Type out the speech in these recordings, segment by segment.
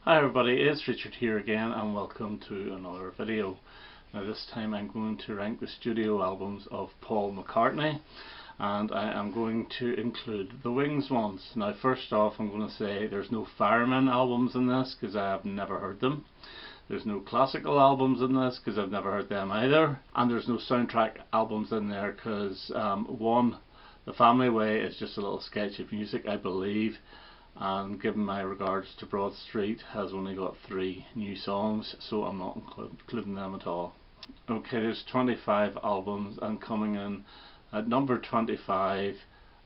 Hi everybody, it's Richard here again and welcome to another video. Now this time I'm going to rank the studio albums of Paul McCartney, and I am going to include the Wings ones. Now first off, I'm going to say there's no Fireman albums in this because I have never heard them. There's no classical albums in this because I've never heard them either. And there's no soundtrack albums in there because one, The Family Way is just a little sketch of music, I believe. And given my regards to Broad Street, has only got 3 new songs, so I'm not including them at all. Okay, there's 25 albums, and coming in at number 25,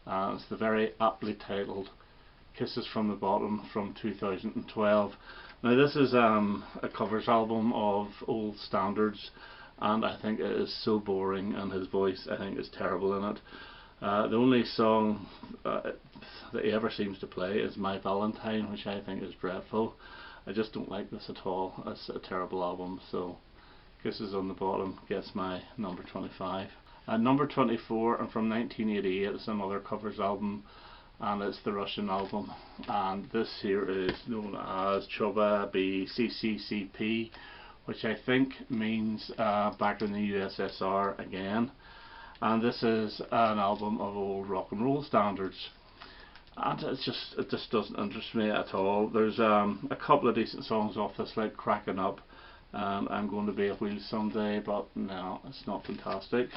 it's the very aptly titled Kisses from the Bottom from 2012. Now this is a covers album of old standards, and I think it is so boring, and his voice I think is terrible in it. The only song that he ever seems to play is My Valentine, which I think is dreadful. I just don't like this at all. It's a terrible album, so Kisses on the Bottom gets my number 25. Number 24, and from 1988, it's another covers album, and it's the Russian album, and this here is known as Choba BCCCP, which I think means back in the USSR again. And this is an album of old rock and roll standards, and it just doesn't interest me at all. There's a couple of decent songs off this, like Cracking Up and I'm Going to Be a Wheel Someday, but no, it's not fantastic.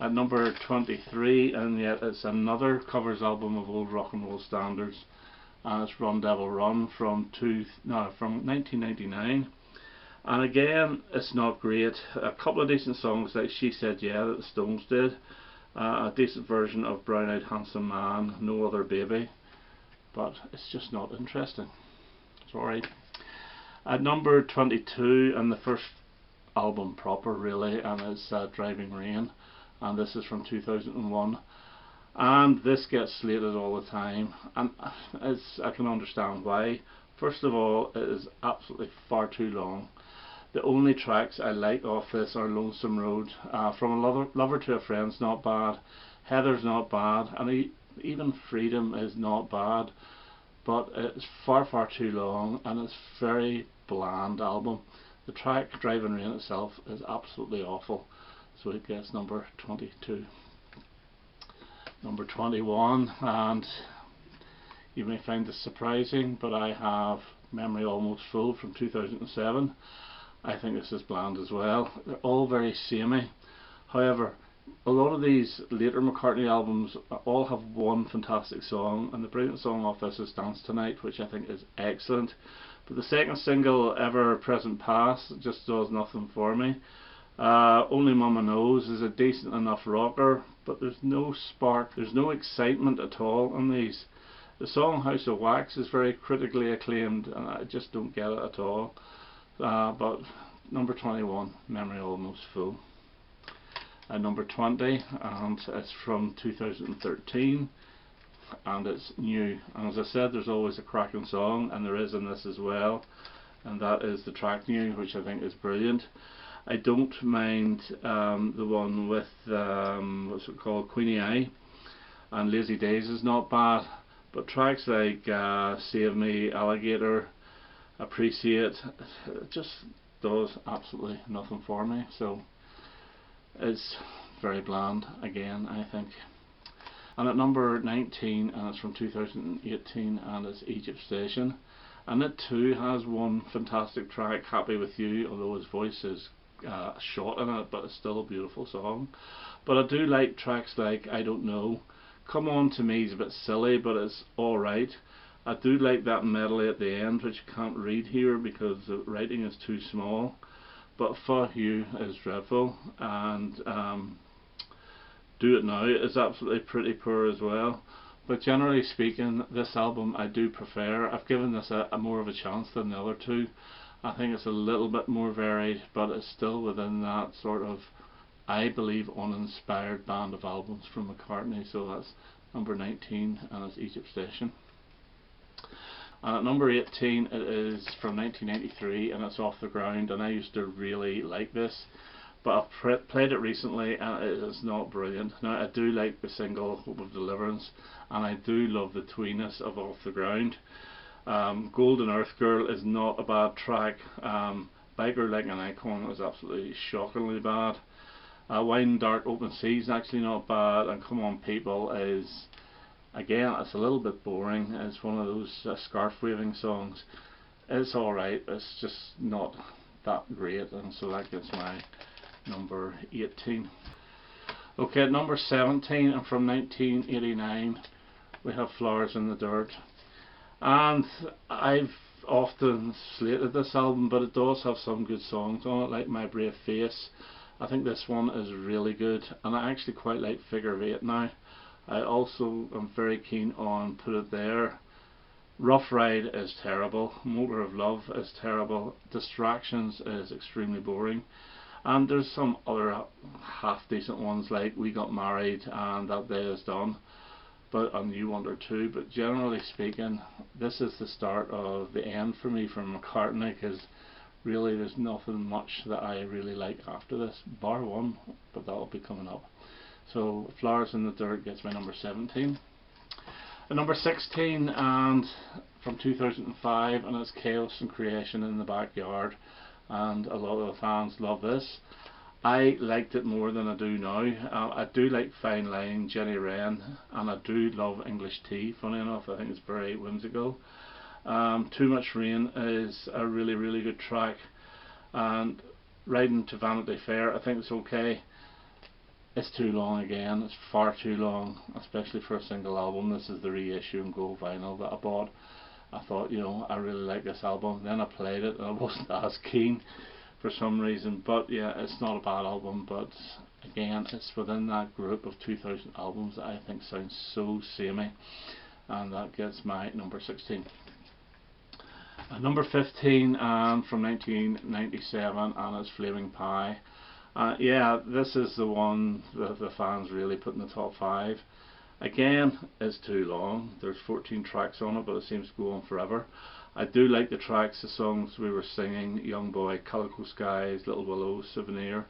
At number 23, and yet it's another covers album of old rock and roll standards, and it's Run Devil Run from 1999. And again, it's not great. A couple of decent songs like She Said Yeah that the Stones did, a decent version of Brown Eyed Handsome Man, No Other Baby, but it's just not interesting. Sorry. At number 22, and the first album proper really, and it's Driving Rain, and this is from 2001. And this gets slated all the time, and I can understand why. First of all, it is absolutely far too long. The only tracks I like off this are Lonesome Road, From a Lover to a Friend's not bad, Heather's not bad, and even Freedom is not bad, but it's far too long, and it's very bland album. The track Driving Rain itself is absolutely awful, so it gets number 22. Number 21, and you may find this surprising, but I have Memory Almost Full from 2007. I think this is bland as well. They're all very samey. However, a lot of these later McCartney albums all have one fantastic song, and the brilliant song off this is Dance Tonight, which I think is excellent. But the second single, Ever Present Past, just does nothing for me. Only Mama Knows is a decent enough rocker, but there's no spark, there's no excitement at all on these. The song House of Wax is very critically acclaimed, and I just don't get it at all. But number 21, Memory Almost Full. Number 20, and it's from 2013, and it's new. And as I said, there's always a cracking song, and there is in this as well, and that is the track New, which I think is brilliant. I don't mind the one with what's it called, Queenie Eye, and Lazy Days is not bad, but tracks like Save Me, Alligator, Appreciate, it just does absolutely nothing for me, so it's very bland again, I think. And at number 19, and it's from 2018, and it's Egypt Station, and it too has one fantastic track, Happy With You, although his voice is short in it, but it's still a beautiful song. But I do like tracks like I Don't Know. Come On To Me is a bit silly, but it's alright. I do like that medley at the end, which you can't read here because the writing is too small. But For You is dreadful, and Do It Now is absolutely pretty poor as well. But generally speaking, this album I do prefer. I've given this a more of a chance than the other two. I think it's a little bit more varied, but it's still within that sort of, I believe, uninspired band of albums from McCartney. So that's number 19, and it's Egypt Station. And at number 18, it is from 1993, and it's Off the Ground, and I used to really like this, but I've played it recently and it is not brilliant. Now I do like the single Hope of Deliverance, and I do love the tweeness of Off the Ground, Golden Earth Girl is not a bad track. Biker Like an Icon is absolutely shockingly bad. Wine Dark Open Seas is actually not bad, and Come On People is, again, it's a little bit boring. It's one of those scarf waving songs. It's alright, it's just not that great, and so that gets my number 18. Okay, at number 17, and from 1989, we have Flowers in the Dirt. And I've often slated this album, but it does have some good songs on it, like My Brave Face. I think this one is really good, and I actually quite like Figure of Eight now. I also am very keen on Put It There. Rough Ride is terrible, Motor of Love is terrible, Distractions is extremely boring, and there's some other half decent ones like We Got Married and That Day Is Done, but a new one or two. But generally speaking, this is the start of the end for me from McCartney, because really there's nothing much that I really like after this, bar one, but that'll be coming up. So Flowers in the Dirt gets my number 17. At number 16, and from 2005, and it's Chaos and Creation in the Backyard, and a lot of the fans love this. I liked it more than I do now. I do like Fine Line, Jenny Wren, and I do love English Tea, funny enough. I think it's very whimsical. Too Much Rain is a really good track, and Riding to Vanity Fair, I think it's okay. It's too long again, it's far too long, especially for a single album. This is the reissue and gold vinyl that I bought. I thought, you know, I really like this album. Then I played it and I wasn't as keen for some reason. But yeah, it's not a bad album, but again, it's within that group of 2000 albums that I think sounds so samey, and that gets my number 16. Number 15, from 1997, and it's Flaming Pie. Yeah, this is the one that the fans really put in the top 5. Again, it's too long. There's 14 tracks on it, but it seems to go on forever. I do like the tracks, the songs we were singing: Young Boy, Calico Skies, Little Willow, Souvenir.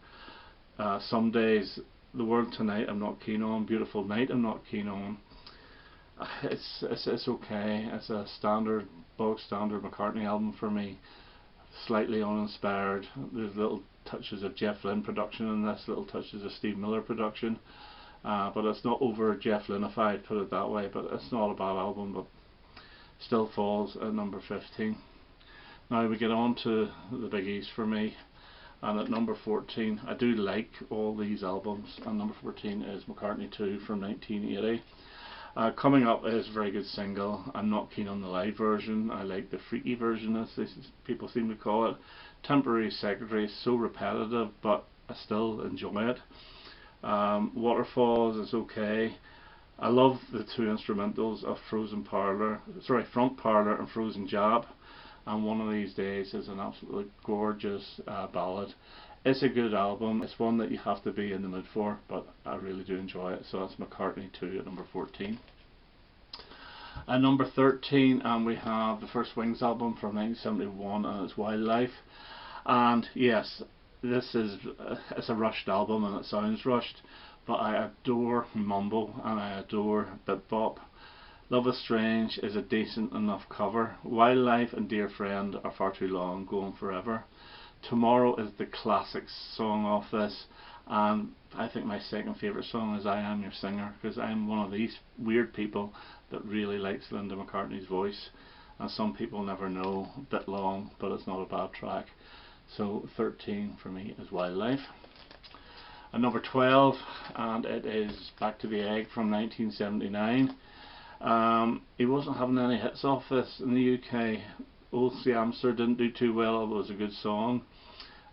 Some Days, The World Tonight I'm not keen on, Beautiful Night I'm not keen on. It's okay. It's a standard, bog standard McCartney album for me. Slightly uninspired. There's little touches of Jeff Lynne production in this, little touches of Steve Miller production, but it's not over Jeff Lynne-ified, put it that way. But it's not a bad album, but still falls at number 15. Now we get on to the biggies for me, and at number 14, I do like all these albums, and number 14 is McCartney II from 1980. Coming Up is a very good single. I'm not keen on the live version. I like the freaky version, as people seem to call it. Temporary Secretary is so repetitive, but I still enjoy it. Waterfalls is okay. I love the two instrumentals of Front Parlour and Frozen Jab, and One of These Days is an absolutely gorgeous ballad. It's a good album. It's one that you have to be in the mood for, but I really do enjoy it. So that's McCartney II at number 14. At number 13, we have the First Wings album from 1971, and it's Wildlife. And yes, this is it's a rushed album, and it sounds rushed, but I adore Mumble and I adore Bip Bop. Love Is Strange is a decent enough cover. Wildlife and Dear Friend are far too long, Go On Forever. Tomorrow is the classic song off this, and I think my second favourite song is I Am Your Singer, because I'm one of these weird people that really likes Linda McCartney's voice, and some people never know. A bit long, but it's not a bad track. So 13 for me is Wildlife. And number 12, and it is Back to the Egg from 1979. He wasn't having any hits off this in the UK. Old Siamster didn't do too well, although it was a good song,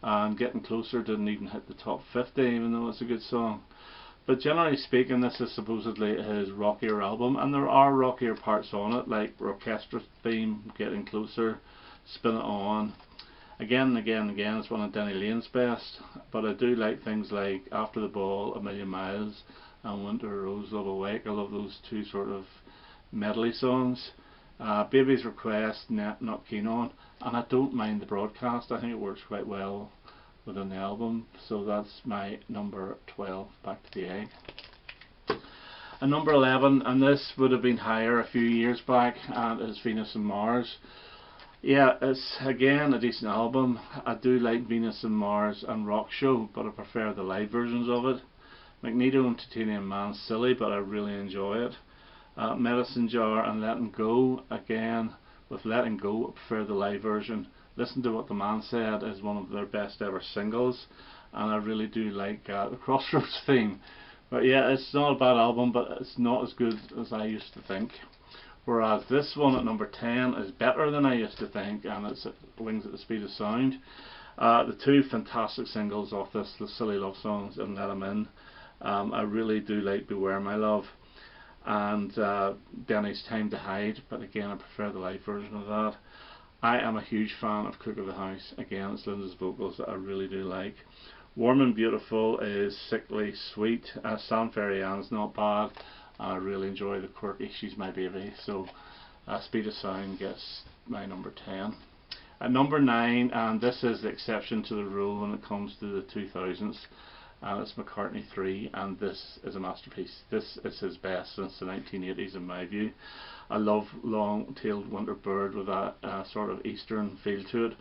and Getting Closer didn't even hit the top 50, even though it's a good song. But generally speaking, this is supposedly his rockier album, and there are rockier parts on it, like Orchestra Theme, Getting Closer, Spin It On. Again and again and again, it's one of Denny Lane's best, but I do like things like After the Ball, A Million Miles, and Winter Rose, Love Awake. I love those two sort of medley songs. Baby's Request, not keen on, and I don't mind the broadcast. I think it works quite well within the album. So that's my number 12, Back to the Egg. And number 11, and this would have been higher a few years back, and is Venus and Mars. Yeah, it's again a decent album. I do like Venus and Mars and Rock Show, but I prefer the live versions of it. Magneto and Titanium Man's silly, but I really enjoy it. Medicine Jar and Letting Go, again, with Letting Go, I prefer the live version. Listen to What the Man Said is one of their best ever singles, and I really do like the Crossroads theme. But yeah, it's not a bad album, but it's not as good as I used to think. Whereas this one at number 10 is better than I used to think, and it's Wings at the Speed of Sound. The two fantastic singles off this, the Silly Love Songs and Let 'Em In. I really do like Beware My Love and Denny's Time to Hide, but again I prefer the live version of that. I am a huge fan of Cook of the House. Again, it's Linda's vocals that I really do like. Warm and Beautiful is sickly sweet. Sam Ferry Ann's not bad. I really enjoy the quirky She's My Baby, so Speed of Sound gets my number 10. At number 9, and this is the exception to the rule when it comes to the 2000s, and it's McCartney III, and this is a masterpiece. This is his best since the 1980s in my view. I love Long-Tailed Winter Bird with that sort of eastern feel to it.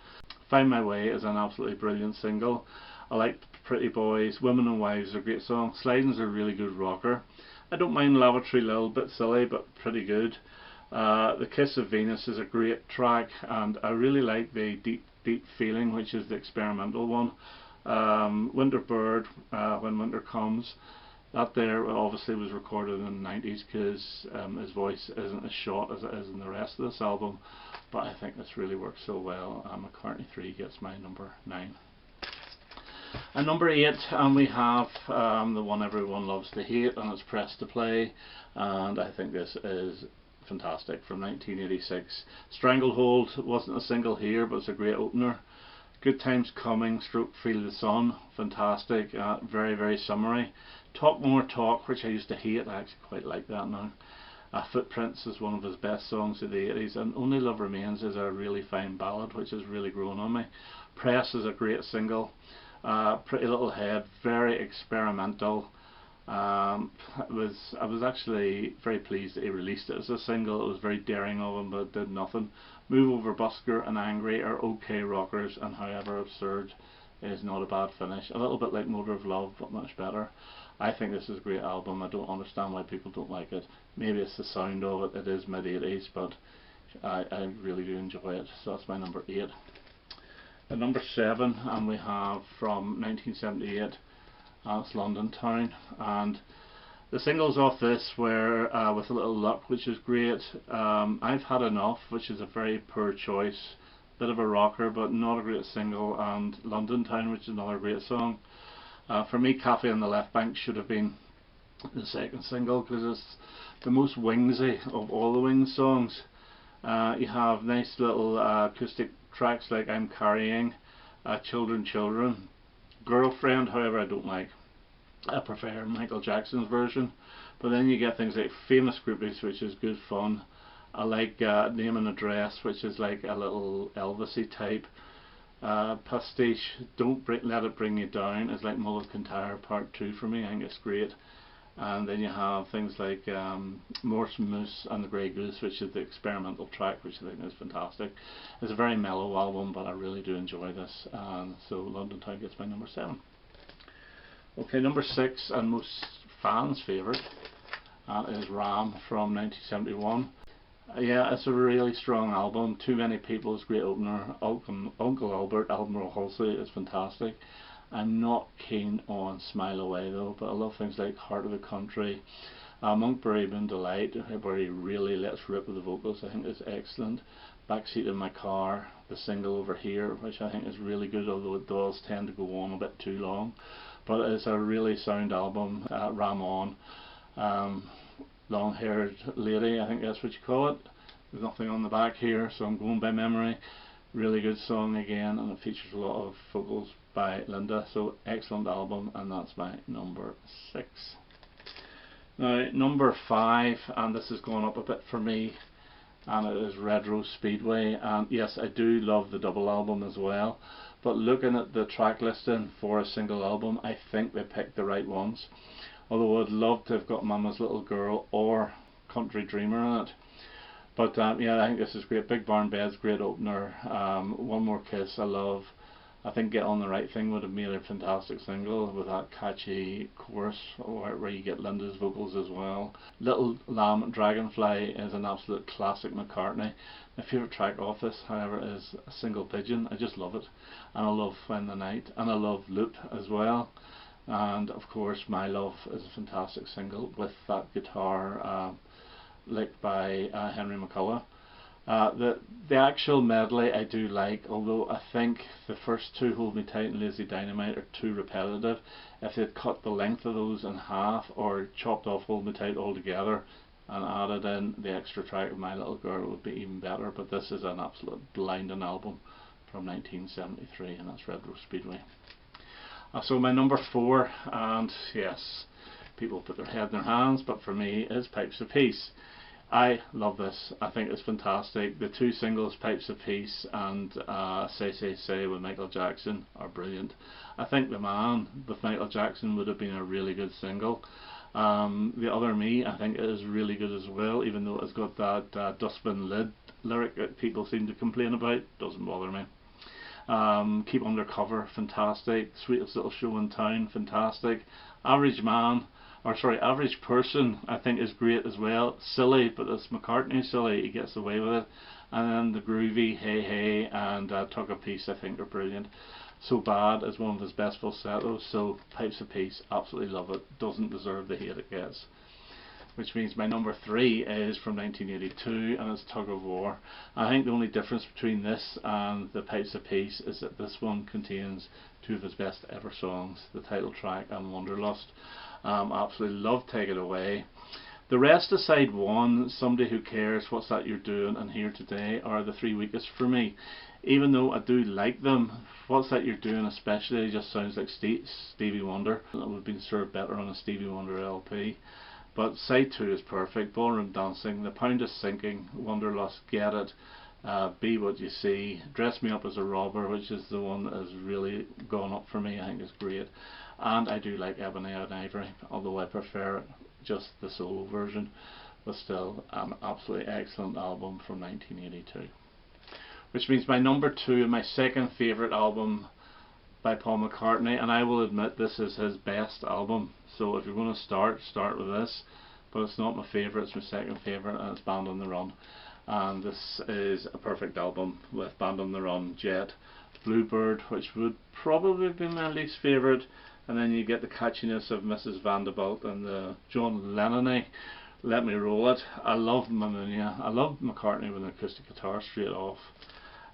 Find My Way is an absolutely brilliant single. I like Pretty Boys. Women and Wives is a great song. Sliding's a really good rocker. I don't mind Lavatory, a little bit silly, but pretty good. The Kiss of Venus is a great track, and I really like the Deep Feeling, which is the experimental one. Winter Bird, When Winter Comes, that there obviously was recorded in the 90s because his voice isn't as short as it is in the rest of this album, but I think this really works so well. McCartney III gets my number 9. And number 8, and we have the one everyone loves to hate, and it's Press to Play, and I think this is fantastic, from 1986. Stranglehold wasn't a single here, but it's a great opener. Good Times Coming, stroke Feel the Sun, fantastic, very very summery. Talk More Talk, which I used to hate, I actually quite like that now. Footprints is one of his best songs of the 80s, and Only Love Remains is a really fine ballad which has really grown on me. Press is a great single. Pretty Little Head, very experimental. I was actually very pleased that he released it as a single. It was very daring of him, but it did nothing. Move Over Busker and Angry are okay rockers, and However Absurd is not a bad finish. A little bit like Motor of Love, but much better. I think this is a great album. I don't understand why people don't like it. Maybe it's the sound of it. It is mid-80s, but I really do enjoy it. So that's my number 8. At number 7, and we have from 1978, it's London Town, and the singles off this were With a Little Luck, which is great. I've Had Enough, which is a very poor choice, bit of a rocker but not a great single, and London Town, which is another great song. For me, Cafe on the Left Bank should have been the second single because it's the most Wingsy of all the Wings songs. You have nice little acoustic tracks like I'm Carrying, Children Children. Girlfriend, however, I don't like. I prefer Michael Jackson's version. But then you get things like Famous Groupies, which is good fun. I like Name and Address, which is like a little Elvis-y type. Pastiche, Let It Bring You Down is like Mull of Kintyre Part 2 for me. I think it's great. And then you have things like Morse Moose and the Grey Goose, which is the experimental track, which I think is fantastic. It's a very mellow album, but I really do enjoy this, and so London Town gets my number 7. Okay, number 6, and most fans' favourite, is Ram from 1971. Yeah, it's a really strong album. Too Many People's great opener. Uncle Albert, Admiral Halsey is fantastic. I'm not keen on Smile Away though, but I love things like Heart of the Country, Monkberry Moon Delight, where he really lets rip with the vocals. I think is excellent. Backseat in My Car, the single Over Here, which I think is really good, although it does tend to go on a bit too long. But it's a really sound album. Ram On, Long Haired Lady, I think that's what you call it. There's nothing on the back here, so I'm going by memory. Really good song again, and it features a lot of vocals by Linda, so excellent album, and that's my number 6. Now number 5, and this has gone up a bit for me, and it is Roof Speedway, and yes, I do love the double album as well, but looking at the track listing for a single album, I think they picked the right ones. although I'd love to have got Mama's Little Girl or Country Dreamer in it. But yeah, I think this is great. Big Barn Bed's great opener. One More Kiss I love. I think Get On The Right Thing would have made a fantastic single with that catchy chorus where you get Linda's vocals as well. Little Lamb Dragonfly is an absolute classic McCartney. My favourite track off this, however, is A Single Pigeon. I just love it. And I love When the Night. And I love Loop as well. And of course My Love is a fantastic single with that guitar licked by Henry McCullough. The actual medley I do like, although I think the first two, Hold Me Tight and Lazy Dynamite, are too repetitive. If they'd cut the length of those in half or chopped off Hold Me Tight altogether and added in the extra track of My Little Girl, it would be even better. But this is an absolute blinding album from 1973, and that's Roof Speedway. So my number 4, and yes, people put their head in their hands, but for me is Pipes of Peace. I love this. I think it's fantastic. The two singles, Pipes of Peace and Say Say Say with Michael Jackson, are brilliant. I think The Man with Michael Jackson would have been a really good single. The Other Me, I think, is really good as well, even though it's got that dustbin lid lyric that people seem to complain about. Doesn't bother me. Keep Undercover, fantastic. Sweetest Little Show in Town, fantastic. Average Person, I think, is great as well. Silly, but it's McCartney silly, he gets away with it. And then the groovy Hey Hey and Tug of Peace, I think, are brilliant. So Bad is one of his best falsettos, so Pipes of Peace, absolutely love it. Doesn't deserve the hate it gets. Which means my number 3 is from 1982, and it's Tug of War. I think the only difference between this and the Pipes of Peace is that this one contains two of his best ever songs, the title track and Wanderlust. Absolutely love Take It Away. The rest of side 1, Somebody Who Cares, What's That You're Doing, and Here Today, are the 3 weakest for me. Even though I do like them, What's That You're Doing especially just sounds like Stevie Wonder. It would have been served better on a Stevie Wonder LP. But side 2 is perfect. Ballroom Dancing, The Pound Is Sinking, Wanderlust, Get It, Be What You See, Dress Me Up As a Robber, which is the one that has really gone up for me. I think it's great. And I do like Ebony and Ivory, although I prefer just the solo version, but still an absolutely excellent album from 1982. Which means my number 2, my second favourite album by Paul McCartney, and I will admit this is his best album. So if you're going to start with this, but it's not my favourite, it's my second favourite, and it's Band on the Run. And this is a perfect album with Band on the Run, Jet, Bluebird, which would probably be my least favourite, and then you get the catchiness of Mrs. Vanderbilt and the John Lennon-y Let Me Roll It. I love Mammonia. I love McCartney with an acoustic guitar straight off.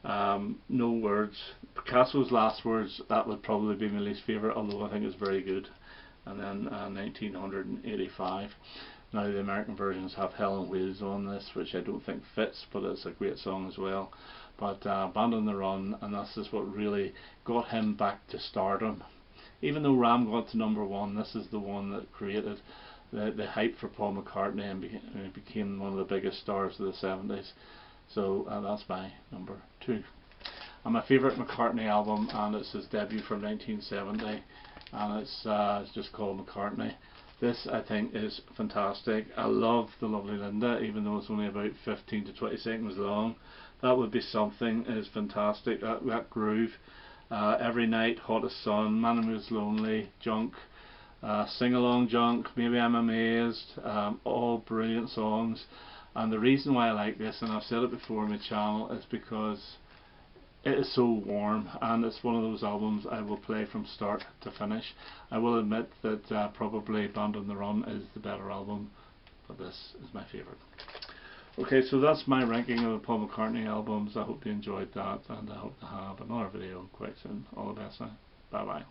No Words, Picasso's Last Words, that would probably be my least favourite, although I think it's very good. And then 1985. Now the American versions have Hell on Wheels on this, which I don't think fits, but it's a great song as well. But Band on the Run, and this is what really got him back to stardom. Even though Ram got to number 1, this is the one that created the hype for Paul McCartney and became one of the biggest stars of the 70s. So that's my number 2. And my favourite McCartney album, and it's his debut from 1970, and it's just called McCartney. This, I think, is fantastic. I love The Lovely Linda, even though it's only about 15 to 20 seconds long. That Would Be Something is fantastic. That groove. Every Night, Hottest Sun, Man Who's Lonely, Junk, Sing Along Junk, Maybe I'm Amazed, all brilliant songs. And the reason why I like this, and I've said it before on my channel, is because it is so warm, and it's one of those albums I will play from start to finish. I will admit that probably Band on the Run is the better album, but this is my favourite. Okay, so that's my ranking of the Paul McCartney albums. I hope you enjoyed that, and I hope to have another video quite soon. All the best now. Bye bye.